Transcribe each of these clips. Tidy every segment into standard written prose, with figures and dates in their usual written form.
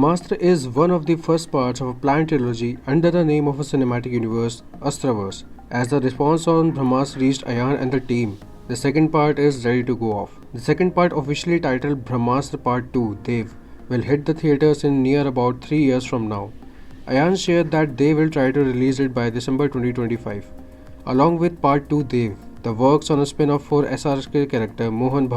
Brahmastra is one of the first parts of a planned trilogy under the name of a cinematic universe, Astraverse. As the response on Brahmastra reached Ayan and the team, the second part is ready to go off. The second part, officially titled Brahmastra Part 2 Dev, will hit the theatres in near about 3 years from now. Ayan shared that they will try to release it by December 2025. Along with Part 2 Dev, the works on a spin-off for SRK character Mohan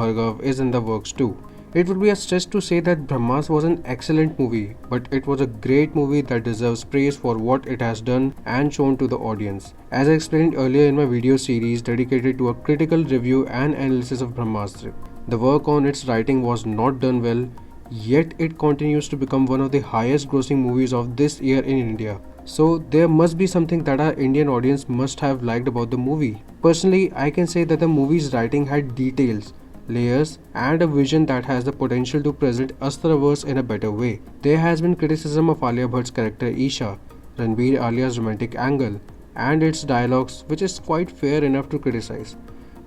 is in the works too. It would be a stretch to say that Brahmastra was an excellent movie, but it was a great movie that deserves praise for what it has done and shown to the audience. As I explained earlier in my video series dedicated to a critical review and analysis of Brahmastra, the work on its writing was not done well, yet it continues to become one of the highest grossing movies of this year in India. So there must be something that our Indian audience must have liked about the movie. Personally, I can say that the movie's writing had details, layers, and a vision that has the potential to present Astraverse in a better way. There has been criticism of Alia Bhatt's character Isha, Ranbir Alia's romantic angle, and its dialogues, which is quite fair enough to criticize.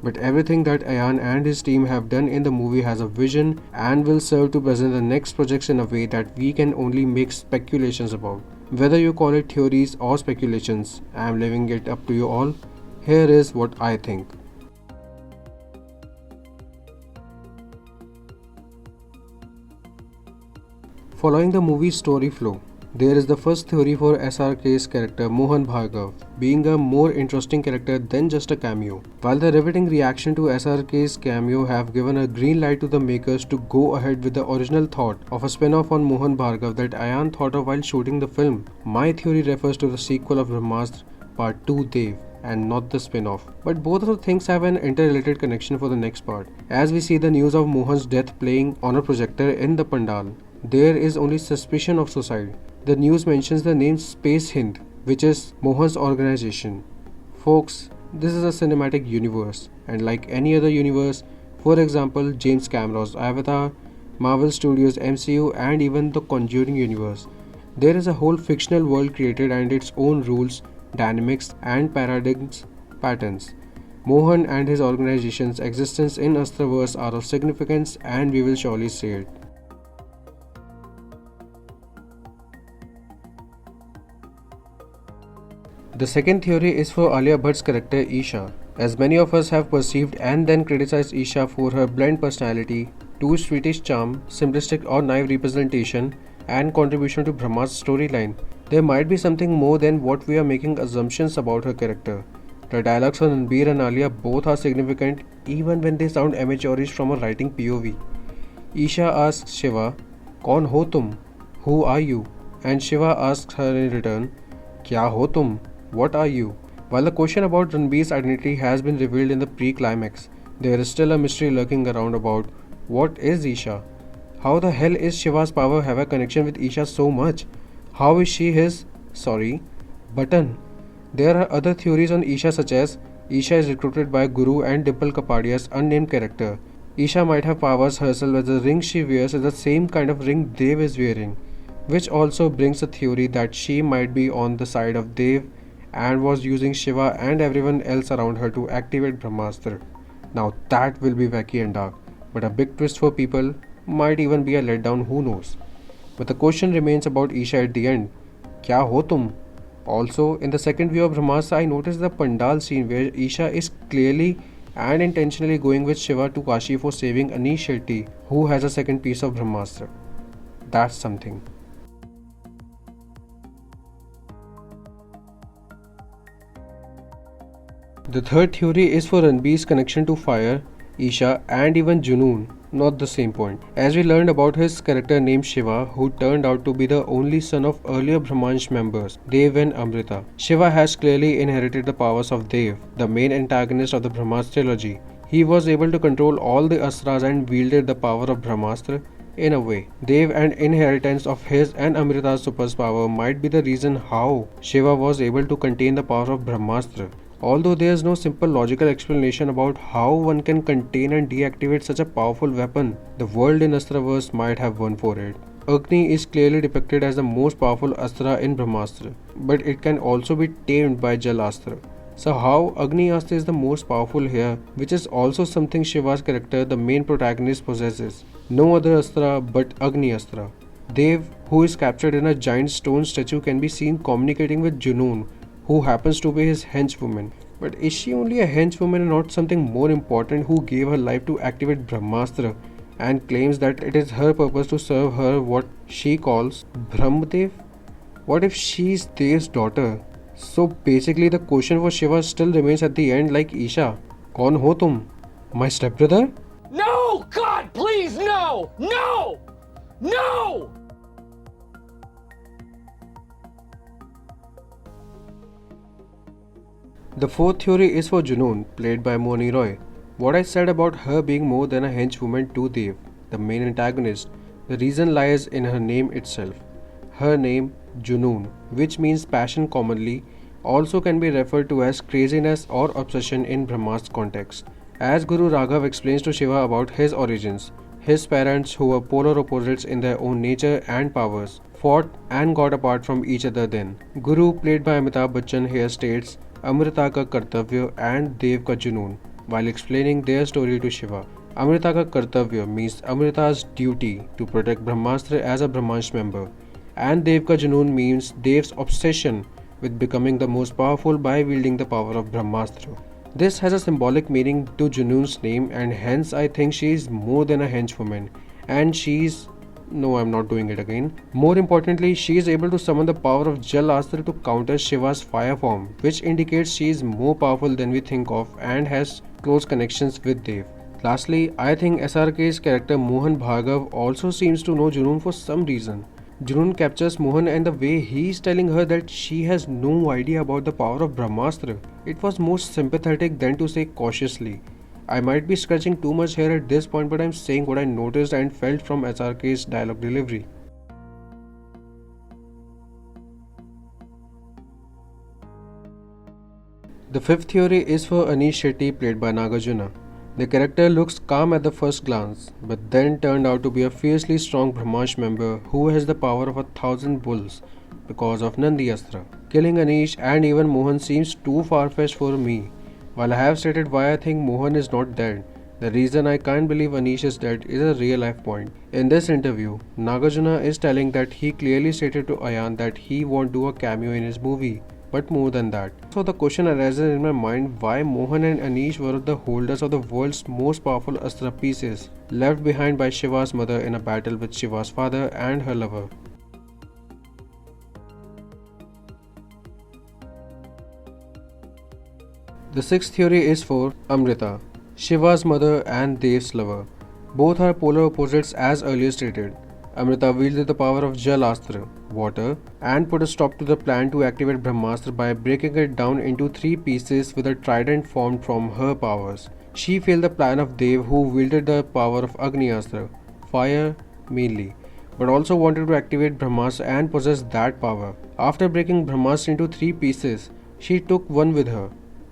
But everything that Ayan and his team have done in the movie has a vision and will serve to present the next projects in a way that we can only make speculations about. Whether you call it theories or speculations, I am leaving it up to you all. Here is what I think. Following the movie's story flow, there is the first theory for SRK's character Mohan being a more interesting character than just a cameo. While the riveting reaction to SRK's cameo have given a green light to the makers to go ahead with the original thought of a spin-off on Mohan that Ayan thought of while shooting the film, my theory refers to the sequel of Brahmastra Part 2 Dev and not the spin-off. But both of the things have an interrelated connection for the next part. As we see the news of Mohan's death playing on a projector in the pandal, there is only suspicion of suicide. The news mentions the name SpaceHind, which is Mohan's organization. Folks, this is a cinematic universe, and like any other universe, for example James Cameron's Avatar, Marvel Studios MCU, and even the Conjuring universe, there is a whole fictional world created and its own rules, dynamics, and paradigms patterns. Mohan and his organization's existence in Astraverse are of significance, and we will surely see it. The second theory is for Alia Bhatt's character Isha. As many of us have perceived and then criticized Isha for her bland personality, too sweetish charm, simplistic or naive representation, and contribution to Brahma's storyline, there might be something more than what we are making assumptions about her character. The dialogues on Ranbir and Alia both are significant even when they sound amateurish from a writing POV. Isha asks Shiva, "Kaun ho tum? Who are you?" And Shiva asks her in return, "Kya ho tum? What are you?" While the question about Ranbir's identity has been revealed in the pre-climax, there is still a mystery lurking around about what is Isha? How the hell is Shiva's power have a connection with Isha so much? How is she his, button? There are other theories on Isha such as Isha is recruited by Guru and Dimple Kapadia's unnamed character. Isha might have powers herself as the ring she wears is the same kind of ring Dev is wearing, which also brings a theory that she might be on the side of Dev and was using Shiva and everyone else around her to activate Brahmastra. Now that will be wacky and dark, but a big twist for people, might even be a letdown, who knows. But the question remains about Isha at the end. Kya ho tum? Also, in the second view of Brahmastra, I noticed the pandal scene where Isha is clearly and intentionally going with Shiva to Kashi for saving Anish Shetty, who has a second piece of Brahmastra. That's something. The third theory is for Ranbir's connection to fire, Isha, and even Junoon, not the same point. As we learned about his character named Shiva, who turned out to be the only son of earlier Brahmansh members, Dev and Amrita. Shiva has clearly inherited the powers of Dev, the main antagonist of the Brahmastra trilogy. He was able to control all the Astras and wielded the power of Brahmastra in a way. Dev and inheritance of his and Amrita's superpower might be the reason how Shiva was able to contain the power of Brahmastra. Although there is no simple logical explanation about how one can contain and deactivate such a powerful weapon, the world in Astraverse might have one for it. Agni is clearly depicted as the most powerful Astra in Brahmastra, but it can also be tamed by Jal Astra. So how Agni Astra is the most powerful here, which is also something Shiva's character, the main protagonist, possesses. No other Astra but Agni Astra. Dev, who is captured in a giant stone statue, can be seen communicating with Junoon, who happens to be his henchwoman. But is she only a henchwoman and not something more important who gave her life to activate Brahmastra and claims that it is her purpose to serve her what she calls Brahmadev? What if she's Dev's daughter? So basically the question for Shiva still remains at the end like Isha. Kaun ho tum? My stepbrother? No! God, please, no! No! No! The fourth theory is for Junoon, played by Mohan. What I said about her being more than a henchwoman to Dev, the main antagonist, the reason lies in her name itself. Her name, Junoon, which means passion commonly, also can be referred to as craziness or obsession in Brahma's context. As Guru Raghav explains to Shiva about his origins, his parents, who were polar opposites in their own nature and powers, fought and got apart from each other then. Guru, played by Amitabh Bachchan, here states Amrita ka kartavya and Dev ka junoon while explaining their story to Shiva. Amrita ka kartavya means Amrita's duty to protect Brahmastra as a Brahmansh member, and Dev ka junoon means Dev's obsession with becoming the most powerful by wielding the power of Brahmastra. This has a symbolic meaning to Junoon's name, and hence I think she is more than a henchwoman, and no, I'm not doing it again. More importantly, she is able to summon the power of Jal Astra to counter Shiva's fire form, which indicates she is more powerful than we think of and has close connections with Dev. Lastly, I think SRK's character Mohan Bhargav also seems to know Junoon for some reason. Junoon captures Mohan, and the way he is telling her that she has no idea about the power of Brahmastra, it was more sympathetic than to say cautiously. I might be scratching too much here at this point, but I'm saying what I noticed and felt from SRK's dialogue delivery. The fifth theory is for Anish Shetty, played by Nagarjuna. The character looks calm at the first glance, but then turned out to be a fiercely strong Brahmash member who has the power of 1,000 bulls because of Nandi Astra. Killing Anish and even Mohan seems too far-fetched for me. While I have stated why I think Mohan is not dead, the reason I can't believe Anish is dead is a real life point. In this interview, Nagarjuna is telling that he clearly stated to Ayan that he won't do a cameo in his movie, but more than that. So the question arises in my mind why Mohan and Anish were the holders of the world's most powerful Astra pieces, left behind by Shiva's mother in a battle with Shiva's father and her lover. The sixth theory is for Amrita, Shiva's mother and Dev's lover. Both are polar opposites as earlier stated. Amrita wielded the power of Jal Astra, water, and put a stop to the plan to activate Brahmastra by breaking it down into 3 pieces with a trident formed from her powers. She failed the plan of Dev, who wielded the power of Agni Astra, fire mainly, but also wanted to activate Brahmastra and possess that power. After breaking Brahmastra into 3 pieces, she took one with her.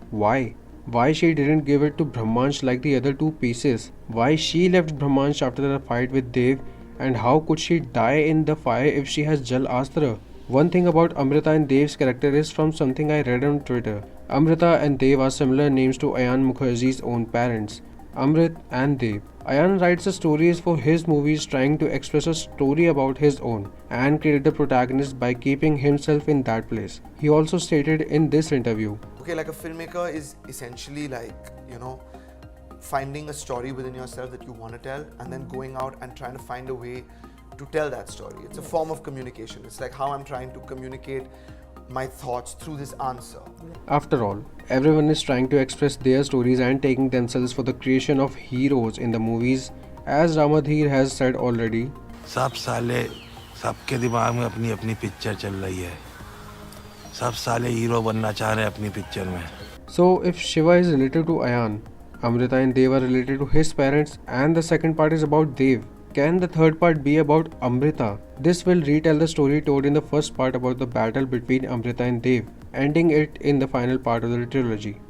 Why? Why she didn't give it to Brahmansh like the other 2 pieces? Why she left Brahmansh after the fight with Dev? And how could she die in the fire if she has Jal Astra? One thing about Amrita and Dev's character is from something I read on Twitter. Amrita and Dev are similar names to Ayan Mukerji's own parents, Amrit and Dev. Ayan writes the stories for his movies trying to express a story about his own and create the protagonist by keeping himself in that place. He also stated in this interview, okay, like a filmmaker is essentially like, finding a story within yourself that you want to tell and then going out and trying to find a way to tell that story. It's a form of communication. It's like how I'm trying to communicate my thoughts through this answer. After all, everyone is trying to express their stories and taking themselves for the creation of heroes in the movies. As Ramadhir has said already, सब साले सबके दिमाग में अपनी अपनी picture चल रही है. सब साले हीरो बनना चाह रहे हैं अपनी पिक्चर में. So if Shiva is related to Ayan, Amrita and Dev are related to his parents, and the second part is about Dev, can the third part be about Amrita? This will retell the story told in the first part about the battle between Amrita and Dev, ending it in the final part of the trilogy.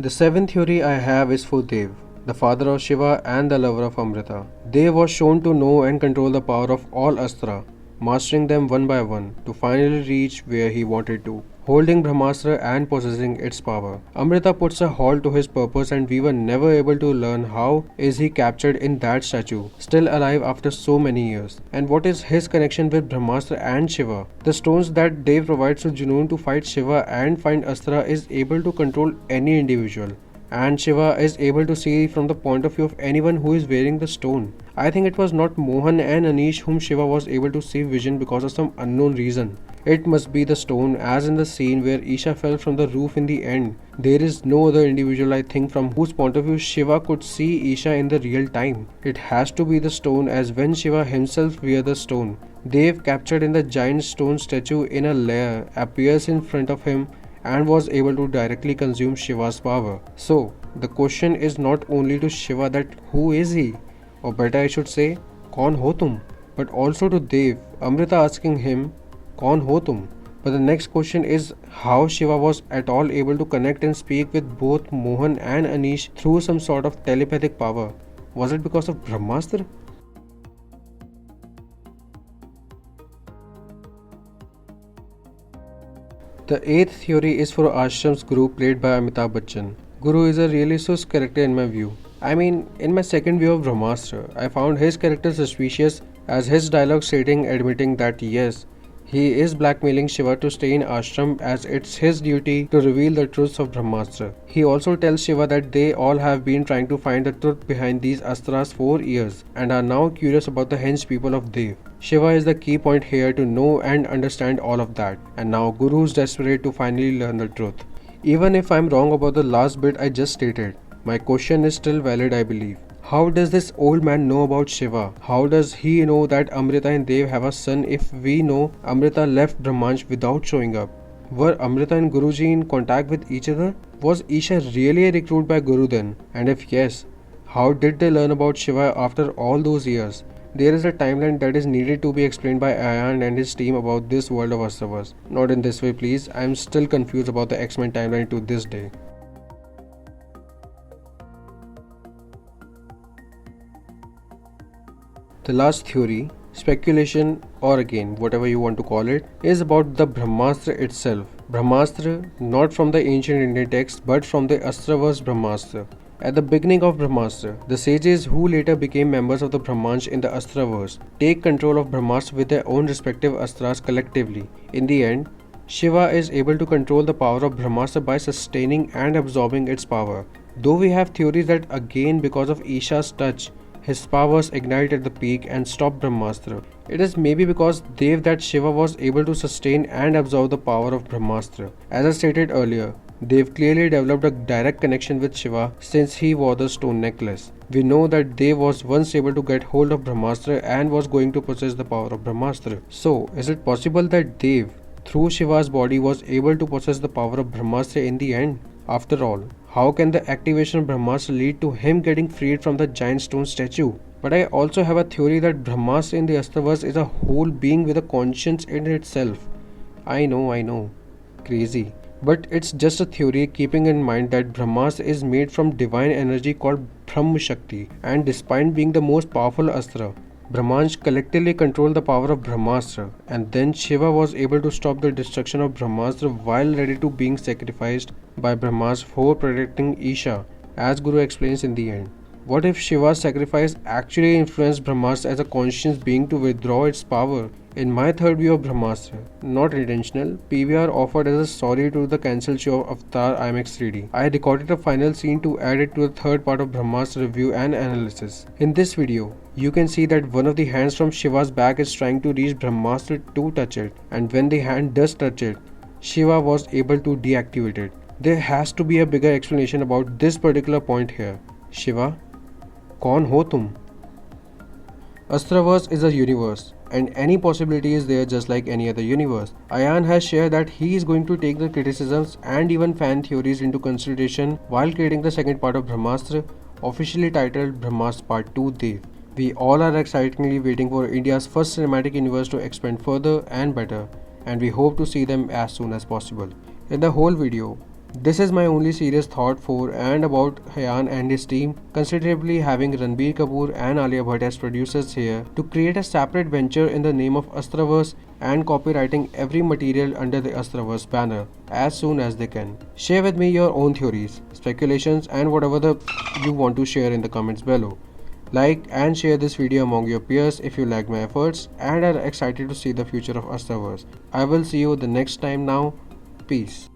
The seventh theory I have is for Dev, the father of Shiva and the lover of Amrita. Dev was shown to know and control the power of all Astra, mastering them one by one to finally reach where he wanted to, holding Brahmastra and possessing its power. Amrita puts a halt to his purpose and we were never able to learn how is he captured in that statue, still alive after so many years. And what is his connection with Brahmastra and Shiva? The stones that Dev provides to Junoon to fight Shiva and find Astra is able to control any individual. And Shiva is able to see from the point of view of anyone who is wearing the stone. I think it was not Mohan and Anish whom Shiva was able to see vision because of some unknown reason. It must be the stone, as in the scene where Isha fell from the roof in the end. There is no other individual, I think, from whose point of view Shiva could see Isha in the real time. It has to be the stone, as when Shiva himself wears the stone, Dev, captured in the giant stone statue in a lair, appears in front of him and was able to directly consume Shiva's power. So, the question is not only to Shiva that who is he, or better I should say, kaun ho tum, but also to Dev, Amrita asking him, kaun ho tum. But the next question is how Shiva was at all able to connect and speak with both Mohan and Anish through some sort of telepathic power. Was it because of Brahmastra? The eighth theory is for Ashram's Guru, played by Amitabh Bachchan. Guru is a really sus character in my view. I mean, in my second view of Brahmastra, I found his character suspicious, as his dialogue stating admitting that yes, he is blackmailing Shiva to stay in ashram as it's his duty to reveal the truths of Brahmastra. He also tells Shiva that they all have been trying to find the truth behind these astras for years and are now curious about the hench people of Dev. Shiva is the key point here to know and understand all of that, and now Guru is desperate to finally learn the truth. Even if I'm wrong about the last bit I just stated, my question is still valid, I believe. How does this old man know about Shiva? How does he know that Amrita and Dev have a son if we know Amrita left Brahmanch without showing up? Were Amrita and Guruji in contact with each other? Was Isha really a recruit by Guru then? And if yes, how did they learn about Shiva after all those years? There is a timeline that is needed to be explained by Ayan and his team about this world of Astraverse. Not in this way, please. I am still confused about the X-Men timeline to this day. The last theory, speculation, or again whatever you want to call it, is about the Brahmastra itself. Brahmastra, not from the ancient Indian text but from the Astraverse Brahmastra. At the beginning of Brahmastra, the sages who later became members of the Brahmanch in the Astraverse take control of Brahmastra with their own respective astras collectively. In the end, Shiva is able to control the power of Brahmastra by sustaining and absorbing its power. Though we have theories that again because of Isha's touch, his powers ignite at the peak and stop Brahmastra. It is maybe because Dev that Shiva was able to sustain and absorb the power of Brahmastra. As I stated earlier, Dev clearly developed a direct connection with Shiva since he wore the stone necklace. We know that Dev was once able to get hold of Brahmastra and was going to possess the power of Brahmastra. So, is it possible that Dev, through Shiva's body, was able to possess the power of Brahmastra in the end? After all, how can the activation of Brahmastra lead to him getting freed from the giant stone statue? But I also have a theory that Brahmastra in the Astraverse is a whole being with a conscience in itself. I know, crazy. But it's just a theory, keeping in mind that Brahmastra is made from divine energy called Brahma Shakti, and despite being the most powerful Astra, Brahmanch collectively controlled the power of Brahmastra, and then Shiva was able to stop the destruction of Brahmastra while ready to being sacrificed by Brahmastra for protecting Isha, as Guru explains in the end. What if Shiva's sacrifice actually influenced Brahmastra as a conscious being to withdraw its power? In my third view of Brahmastra, not intentional, PVR offered as a sorry to the cancelled show of Avatar IMAX 3D. I recorded a final scene to add it to the third part of Brahmastra review and analysis. In this video, you can see that one of the hands from Shiva's back is trying to reach Brahmastra to touch it, and when the hand does touch it, Shiva was able to deactivate it. There has to be a bigger explanation about this particular point here. Shiva, kaun ho tum? Astraverse is a universe, and any possibility is there just like any other universe. Ayan has shared that he is going to take the criticisms and even fan theories into consideration while creating the second part of Brahmastra, officially titled Brahmastra Part 2 Dev. We all are excitingly waiting for India's first cinematic universe to expand further and better, and we hope to see them as soon as possible. In the whole video, This is my only serious thought for and about Ayan and his team, considerably having Ranbir Kapoor and Alia Bhatt as producers here to create a separate venture in the name of Astraverse and copywriting every material under the Astraverse banner as soon as they can. Share with me your own theories, speculations and whatever you want to share in the comments below. Like and share this video among your peers if you like my efforts and are excited to see the future of Astraverse. I will see you the next time now. Peace.